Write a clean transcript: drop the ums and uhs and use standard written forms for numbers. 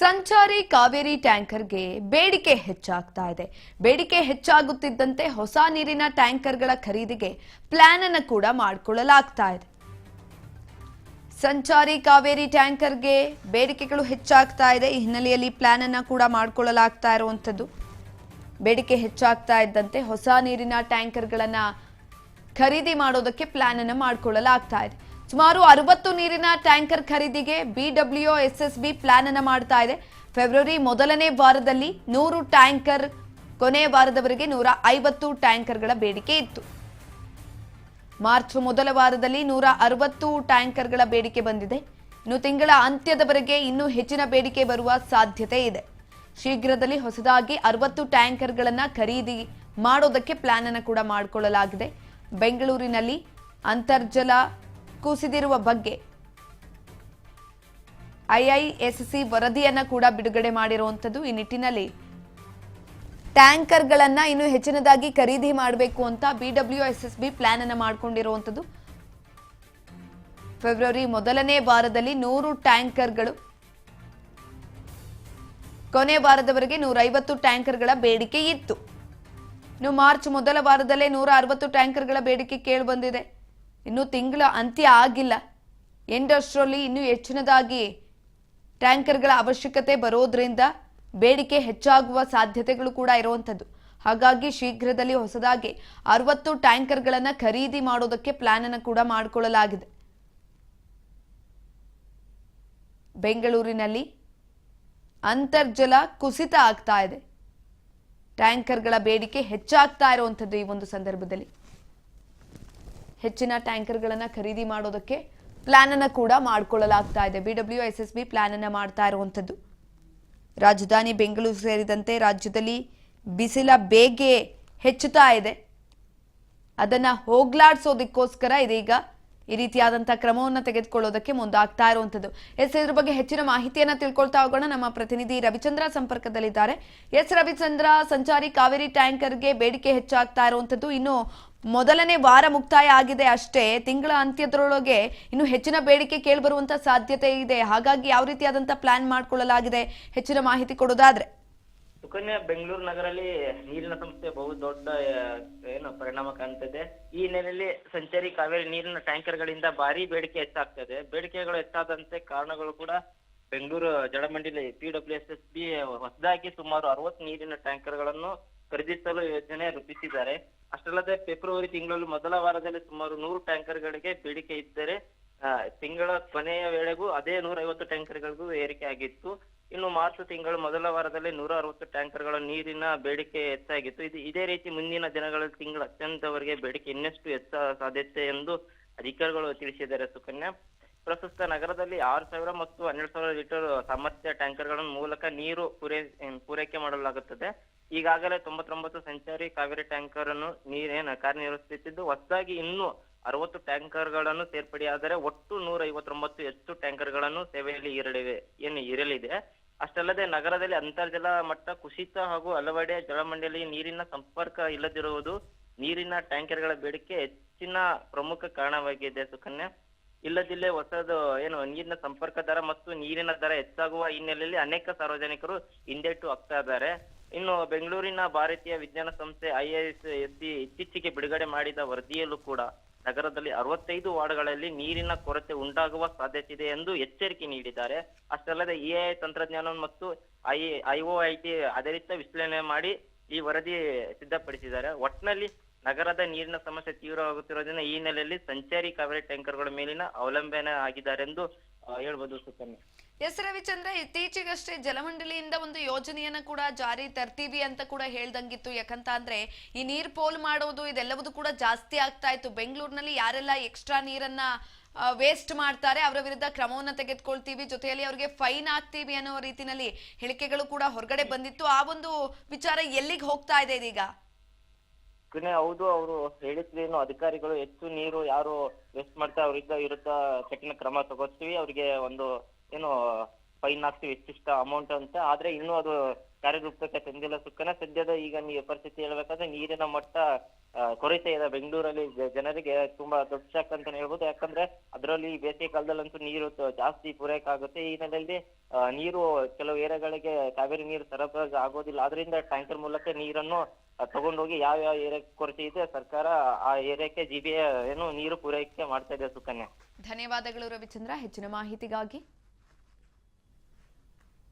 ಸಂಚಾರಿ ಕಾವೇರಿ ಟ್ಯಾಂಕರ್ಗೆ ಬೇಡಿಕೆ ಹೆಚ್ಚಾಗ್ತಾ ಇದೆ. ಬೇಡಿಕೆ ಹೆಚ್ಚಾಗುತ್ತಿದ್ದಂತೆ ಹೊಸ ನೀರಿನ ಟ್ಯಾಂಕರ್ಗಳ ಖರೀದಿಗೆ ಪ್ಲಾನ್ ಅನ್ನು ಕೂಡ ಮಾಡಿಕೊಳ್ಳಲಾಗ್ತಾ ಇದೆ. ಸಂಚಾರಿ ಕಾವೇರಿ ಟ್ಯಾಂಕರ್ಗೆ ಬೇಡಿಕೆಗಳು ಹೆಚ್ಚಾಗ್ತಾ ಇದೆ. ಈ ಹಿನ್ನೆಲೆಯಲ್ಲಿ ಪ್ಲಾನ್ ಅನ್ನು ಕೂಡ ಮಾಡಿಕೊಳ್ಳಲಾಗ್ತಾ ಇರುವಂತದ್ದು. ಬೇಡಿಕೆ ಹೆಚ್ಚಾಗ್ತಾ ಇದ್ದಂತೆ ಹೊಸ ನೀರಿನ ಟ್ಯಾಂಕರ್ಗಳನ್ನ ಖರೀದಿ ಮಾಡೋದಕ್ಕೆ ಪ್ಲಾನ್ ಅನ್ನು ಮಾಡಿಕೊಳ್ಳಲಾಗ್ತಾ ಇದೆ. ಸುಮಾರು 60 ನೀರಿನ ಟ್ಯಾಂಕರ್ ಖರೀದಿಗೆ BWSSB ಪ್ಲಾನ್ ಅನ್ನು ಮಾಡ್ತಾ ಇದೆ. ಫೆಬ್ರವರಿ ಮೊದಲನೇ ವಾರದಲ್ಲಿ 100 ಟ್ಯಾಂಕರ್, ಕೊನೆಯ ವಾರದವರೆಗೆ 150 ಟ್ಯಾಂಕರ್ಗಳ ಬೇಡಿಕೆ ಇತ್ತು. ಮಾರ್ಚ್ ಮೊದಲ ವಾರದಲ್ಲಿ 160 ಟ್ಯಾಂಕರ್ಗಳ ಬೇಡಿಕೆ ಬಂದಿದೆ. ಇನ್ನು ತಿಂಗಳ ಅಂತ್ಯದವರೆಗೆ ಇನ್ನೂ ಹೆಚ್ಚಿನ ಬೇಡಿಕೆ ಬರುವ ಸಾಧ್ಯತೆ ಇದೆ. ಶೀಘ್ರದಲ್ಲಿ ಹೊಸದಾಗಿ 60 ಟ್ಯಾಂಕರ್ಗಳನ್ನ ಖರೀದಿ ಮಾಡೋದಕ್ಕೆ ಪ್ಲಾನ್ ಅನ್ನು ಕೂಡ ಮಾಡಿಕೊಳ್ಳಲಾಗಿದೆ. ಬೆಂಗಳೂರಿನಲ್ಲಿ ಅಂತರ್ಜಲ ಕುಸಿದಿರುವ ಬಗ್ಗೆ IISC ವರದಿಯನ್ನ ಕೂಡ ಬಿಡುಗಡೆ ಮಾಡಿರುವಂತದ್ದು. ಈ ನಿಟ್ಟಿನಲ್ಲಿ ಟ್ಯಾಂಕರ್ಗಳನ್ನ ಇನ್ನು ಹೆಚ್ಚಿನದಾಗಿ ಖರೀದಿ ಮಾಡಬೇಕು ಅಂತ BWSSB ಪ್ಲಾನ್ ಅನ್ನ ಮಾಡಿಕೊಂಡಿರುವಂತದ್ದು. ಫೆಬ್ರವರಿ ಮೊದಲನೇ ವಾರದಲ್ಲಿ 100 ಟ್ಯಾಂಕರ್ಗಳು, ಕೊನೆ ವಾರದವರೆಗೆ 150 ಟ್ಯಾಂಕರ್ಗಳ ಬೇಡಿಕೆ ಇತ್ತು. ಇನ್ನು ಮಾರ್ಚ್ ಮೊದಲ ವಾರದಲ್ಲೇ 160 ಟ್ಯಾಂಕರ್ಗಳ ಬೇಡಿಕೆ ಕೇಳಿ ಬಂದಿದೆ. ಇನ್ನು ತಿಂಗಳ ಅಂತ್ಯ ಆಗಿಲ್ಲ. ಎಂಡಷ್ಟರಲ್ಲಿ ಇನ್ನೂ ಹೆಚ್ಚಿನದಾಗಿ ಟ್ಯಾಂಕರ್ಗಳ ಅವಶ್ಯಕತೆ ಬರೋದ್ರಿಂದ ಬೇಡಿಕೆ ಹೆಚ್ಚಾಗುವ ಸಾಧ್ಯತೆಗಳು ಕೂಡ ಇರುವಂತದ್ದು. ಹಾಗಾಗಿ ಶೀಘ್ರದಲ್ಲಿ ಹೊಸದಾಗಿ 60 ಟ್ಯಾಂಕರ್ಗಳನ್ನ ಖರೀದಿ ಮಾಡೋದಕ್ಕೆ ಪ್ಲಾನ್ ಅನ್ನು ಕೂಡ ಮಾಡಿಕೊಳ್ಳಲಾಗಿದೆ. ಬೆಂಗಳೂರಿನಲ್ಲಿ ಅಂತರ್ಜಲ ಕುಸಿತ ಆಗ್ತಾ ಇದೆ. ಟ್ಯಾಂಕರ್ಗಳ ಬೇಡಿಕೆ ಹೆಚ್ಚಾಗ್ತಾ ಇರುವಂತದ್ದು. ಈ ಒಂದು ಸಂದರ್ಭದಲ್ಲಿ ಹೆಚ್ಚಿನ ಟ್ಯಾಂಕರ್ಗಳನ್ನ ಖರೀದಿ ಮಾಡೋದಕ್ಕೆ ಪ್ಲಾನ್ ಅನ್ನ ಕೂಡ ಮಾಡಿಕೊಳ್ಳಲಾಗ್ತಾ ಇದೆ. BWSSB ಪ್ಲಾನ್ ಅನ್ನ ಮಾಡ್ತಾ ಇರುವಂತದ್ದು. ರಾಜಧಾನಿ ಬೆಂಗಳೂರು ಸೇರಿದಂತೆ ರಾಜ್ಯದಲ್ಲಿ ಬಿಸಿಲ ಬೇಗೆ ಹೆಚ್ಚುತ್ತಾ ಇದೆ. ಅದನ್ನ ಹೋಗ್ಲಾಡ್ಸೋದಕ್ಕೋಸ್ಕರ ಇದೀಗ ಈ ರೀತಿಯಾದಂತಹ ಕ್ರಮವನ್ನು ತೆಗೆದುಕೊಳ್ಳೋದಕ್ಕೆ ಮುಂದಾಗ್ತಾ ಇರುವಂತದ್ದು. ಇದ್ರ ಬಗ್ಗೆ ಹೆಚ್ಚಿನ ಮಾಹಿತಿಯನ್ನ ತಿಳ್ಕೊಳ್ತಾ ಹೋಗೋಣ. ನಮ್ಮ ಪ್ರತಿನಿಧಿ ರವಿಚಂದ್ರ ಸಂಪರ್ಕದಲ್ಲಿದ್ದಾರೆ. ರವಿಚಂದ್ರ, ಸಂಚಾರಿ ಕಾವೇರಿ ಟ್ಯಾಂಕರ್ಗೆ ಬೇಡಿಕೆ ಹೆಚ್ಚಾಗ್ತಾ ಇರುವಂತದ್ದು. ಇನ್ನು ಮೊದಲನೇ ವಾರ ಮುಕ್ತಾಯ ಆಗಿದೆ ಅಷ್ಟೇ. ತಿಂಗಳ ಅಂತ್ಯದೊಳಗೆ ಇನ್ನು ಹೆಚ್ಚಿನ ಬೇಡಿಕೆ ಕೇಳಿಬರುವಂತ ಸಾಧ್ಯತೆ ಇದೆ. ಹಾಗಾಗಿ ಯಾವ ರೀತಿಯಾದಂತಹ ಪ್ಲಾನ್ ಮಾಡಿಕೊಳ್ಳಲಾಗಿದೆ, ಹೆಚ್ಚಿನ ಮಾಹಿತಿ ಕೊಡೋದಾದ್ರೆ? ಸುಕನ್ಯಾ, ಬೆಂಗಳೂರು ನಗರಲ್ಲಿ ನೀರಿನ ಸಮಸ್ಯೆ ಬಹು ದೊಡ್ಡ ಪರಿಣಾಮ ಕಾಣ್ತಿದೆ. ಈ ಹಿನ್ನೆಲೆಯಲ್ಲಿ ಸಂಚಾರಿ ಕಾವೇರಿ ನೀರಿನ ಟ್ಯಾಂಕರ್ಗಳಿಂದ ಭಾರಿ ಬೇಡಿಕೆ ಹೆಚ್ಚಾಗ್ತದೆ. ಬೇಡಿಕೆಗಳು ಹೆಚ್ಚಾದಂತೆ ಕಾರಣಗಳು ಕೂಡ ಬೆಂಗಳೂರು ಜಲಮಂಡಳಿ PWSSB ಹೊಸದಾಗಿ ಸುಮಾರು 60 ನೀರಿನ ಟ್ಯಾಂಕರ್ಗಳನ್ನು ಖರೀದಿಸಲು ಯೋಜನೆ ರೂಪಿಸಿದ್ದಾರೆ. ಅಷ್ಟಲ್ಲದೆ ಫೆಬ್ರವರಿ ತಿಂಗಳಲ್ಲಿ ಮೊದಲ ವಾರದಲ್ಲಿ ಸುಮಾರು 100 ಟ್ಯಾಂಕರ್ಗಳಿಗೆ ಬೇಡಿಕೆ ಇದ್ದರೆ ತಿಂಗಳ ಕೊನೆಯ ವೇಳೆಗೂ ಅದೇ 150 ಟ್ಯಾಂಕರ್ಗಳಿಗೂ ಏರಿಕೆ ಆಗಿತ್ತು. ಇನ್ನು ಮಾರ್ಚ್ ತಿಂಗಳ ಮೊದಲ ವಾರದಲ್ಲಿ 160 ಟ್ಯಾಂಕರ್ಗಳ ನೀರಿನ ಬೇಡಿಕೆ ಹೆಚ್ಚಾಗಿತ್ತು. ಇದೇ ರೀತಿ ಮುಂದಿನ ದಿನಗಳಲ್ಲಿ ತಿಂಗಳ ಅತ್ಯಂತವರೆಗೆ ಬೇಡಿಕೆ ಇನ್ನಷ್ಟು ಹೆಚ್ಚ ಸಾಧ್ಯತೆ ಎಂದು ಅಧಿಕಾರಿಗಳು ತಿಳಿಸಿದ್ದಾರೆ. ಸುಕನ್ಯಾ, ಪ್ರಸ್ತುತ ನಗರದಲ್ಲಿ 6,000 ಮತ್ತು 12,000 ಲೀಟರ್ ಸಾಮರ್ಥ್ಯ ಟ್ಯಾಂಕರ್ಗಳ ಮೂಲಕ ನೀರು ಪೂರೈಕೆ ಮಾಡಲಾಗುತ್ತದೆ. ಈಗಾಗಲೇ 99 ಸಂಚಾರಿ ಕಾವೇರಿ ಟ್ಯಾಂಕರ್ ಅನ್ನು ಕಾರ್ಯನಿರ್ವಹಿಸುತ್ತಿದ್ದು, ಹೊಸದಾಗಿ ಇನ್ನೂ 60 ಟ್ಯಾಂಕರ್ಗಳನ್ನು ಸೇರ್ಪಡೆಯಾದರೆ ಒಟ್ಟು 159 ಹೆಚ್ಚು ಟ್ಯಾಂಕರ್ಗಳನ್ನು ಸೇವೆಯಲ್ಲಿ ಇರಲಿದೆ. ಅಷ್ಟಲ್ಲದೆ ನಗರದಲ್ಲಿ ಅಂತರ್ಜಲ ಮಟ್ಟ ಕುಸಿತ ಹಾಗೂ ಹಲವೆಡೆ ಜಲಮಂಡಳಿ ನೀರಿನ ಸಂಪರ್ಕ ಇಲ್ಲದಿರುವುದು ನೀರಿನ ಟ್ಯಾಂಕರ್ಗಳ ಬೇಡಿಕೆ ಹೆಚ್ಚಿನ ಪ್ರಮುಖ ಕಾರಣವಾಗಿದೆ. ಸುಕನ್ಯಾ, ಇಲ್ಲದಿಲ್ಲೇ ಹೊಸದು ನೀರಿನ ಸಂಪರ್ಕ ದರ ಮತ್ತು ನೀರಿನ ದರ ಹೆಚ್ಚಾಗುವ ಹಿನ್ನೆಲೆಯಲ್ಲಿ ಅನೇಕ ಸಾರ್ವಜನಿಕರು ಹಿಂದೇಟು ಹಾಕ್ತಾ ಇದ್ದಾರೆ. ಇನ್ನು ಬೆಂಗಳೂರಿನ ಭಾರತೀಯ ವಿಜ್ಞಾನ ಸಂಸ್ಥೆ IISc ಇತ್ತೀಚೆಗೆ ಬಿಡುಗಡೆ ಮಾಡಿದ ವರದಿಯಲ್ಲೂ ಕೂಡ ನಗರದಲ್ಲಿ 65 ವಾರ್ಡ್ಗಳಲ್ಲಿ ನೀರಿನ ಕೊರತೆ ಉಂಟಾಗುವ ಸಾಧ್ಯತೆ ಇದೆ ಎಂದು ಎಚ್ಚರಿಕೆ ನೀಡಿದ್ದಾರೆ. ಅಷ್ಟಲ್ಲದೆ AI ತಂತ್ರಜ್ಞಾನ ಮತ್ತು IOIT ಆಧಾರಿತ ವಿಶ್ಲೇಷಣೆ ಮಾಡಿ ಈ ವರದಿ ಸಿದ್ಧಪಡಿಸಿದ್ದಾರೆ. ಒಟ್ಟಿನಲ್ಲಿ ನಗರದ ನೀರಿನ ಸಮಸ್ಯೆ ತೀವ್ರವಾಗುತ್ತಿರೋದ್ರಿಂದ ಈ ಹಿನ್ನೆಲೆಯಲ್ಲಿ ಸಂಚಾರಿ ಕಾವೇರಿ ಟ್ಯಾಂಕರ್ಗಳ ಮೇಲಿನ ಅವಲಂಬನೆ ಆಗಿದ್ದಾರೆ ಎಂದು ಹೇಳ್ಬೋದು. ಸುಕನ್ಯಾ, ರವಿಚಂದ್ರ, ಇತ್ತೀಚೆಗಷ್ಟೇ ಜಲಮಂಡಳಿಯಿಂದ ಒಂದು ಯೋಜನೆಯನ್ನ ಕೂಡ ಜಾರಿ ತರ್ತೀವಿ ಅಂತ ಕೂಡ ಹೇಳ್ದಂಗಿತ್ತು. ಯಾಕಂತ ಅಂದ್ರೆ ಈ ನೀರ್ ಪೋಲ್ ಮಾಡೋದು ಇದೆಲ್ಲವೂ ಕೂಡ ಜಾಸ್ತಿ ಆಗ್ತಾ ಇತ್ತು. ಬೆಂಗಳೂರಿನಲ್ಲಿ ಯಾರೆಲ್ಲ ಎಕ್ಸ್ಟ್ರಾ ನೀರನ್ನ ವೇಸ್ಟ್ ಮಾಡ್ತಾರೆ ಅವರ ವಿರುದ್ಧ ಕ್ರಮವನ್ನ ತೆಗೆದುಕೊಳ್ತೀವಿ, ಜೊತೆಯಲ್ಲಿ ಅವರಿಗೆ ಫೈನ್ ಹಾಕ್ತೀವಿ ಅನ್ನೋ ರೀತಿನಲ್ಲಿ ಹೇಳಿಕೆಗಳು ಕೂಡ ಹೊರಗಡೆ ಬಂದಿತ್ತು. ಆ ಒಂದು ವಿಚಾರ ಎಲ್ಲಿಗೆ ಹೋಗ್ತಾ ಇದೆ ಇದೀಗ? ಹೌದು, ಅವರು ಹೇಳಿದ್ರೇನು, ಅಧಿಕಾರಿಗಳು ಹೆಚ್ಚು ನೀರು ಯಾರು ವೇಸ್ಟ್ ಮಾಡ್ತಾರೆ ಅವರಿಂದ ವಿರುದ್ಧ ಕಠಿಣ ಕ್ರಮ ತಗೋತೀವಿ, ಅವ್ರಿಗೆ ಒಂದು ಫೈನ್ ಹಾಕ್ತಿವಿ ಇಷ್ಟಿಷ್ಟ ಅಮೌಂಟ್ ಅಂತ. ಆದ್ರೆ ಇನ್ನೂ ಅದು ಕಾರ್ಯರೂಪಕ್ಕೆ ತಂದಿಲ್ಲ. ಸುಕ್ಕನ ಸದ್ಯದ ಈಗ ಪರಿಸ್ಥಿತಿ ಹೇಳ್ಬೇಕಾದ್ರೆ ನೀರಿನ ಮಟ್ಟ ಕೊರತೆ ಇದೆ ಬೆಂಗಳೂರಲ್ಲಿ. ಜನರಿಗೆ ತುಂಬಾ ದೊಡ್ಡ ಶಾಕ್ ಅಂತಾನೆ ಹೇಳ್ಬೋದು. ಯಾಕಂದ್ರೆ ಅದರಲ್ಲಿ ಬೇಸಿಗೆ ಕಾಲದಲ್ಲಂತೂ ನೀರು ಜಾಸ್ತಿ ಪೂರೈಕೆ ಆಗುತ್ತೆ. ಈ ನೆಲೆಯಲ್ಲಿ ನೀರು ಕೆಲವು ಏರಿಯಾಗಳಿಗೆ ಕಾವೇರಿ ನೀರು ಸರಬರಾಜು ಆಗೋದಿಲ್ಲ. ಆದ್ರಿಂದ ಟ್ಯಾಂಕರ್ ಮೂಲಕ ನೀರನ್ನು ತಗೊಂಡೋಗಿ ಯಾವ ಏರಿಯಾಕ್ಕೆ ಕೊರತೆ ಇದೆ ಸರ್ಕಾರ ಆ ಏರಿಯಾಕ್ಕೆ ಜಿಬಿಎ ನೀರು ಪೂರೈಕೆ ಮಾಡ್ತಾ ಇದೆ. ಸುಕನ್ಯಾ, ಧನ್ಯವಾದಗಳು ರವಿಚಂದ್ರ ಹೆಚ್ಚಿನ ಮಾಹಿತಿಗಾಗಿ.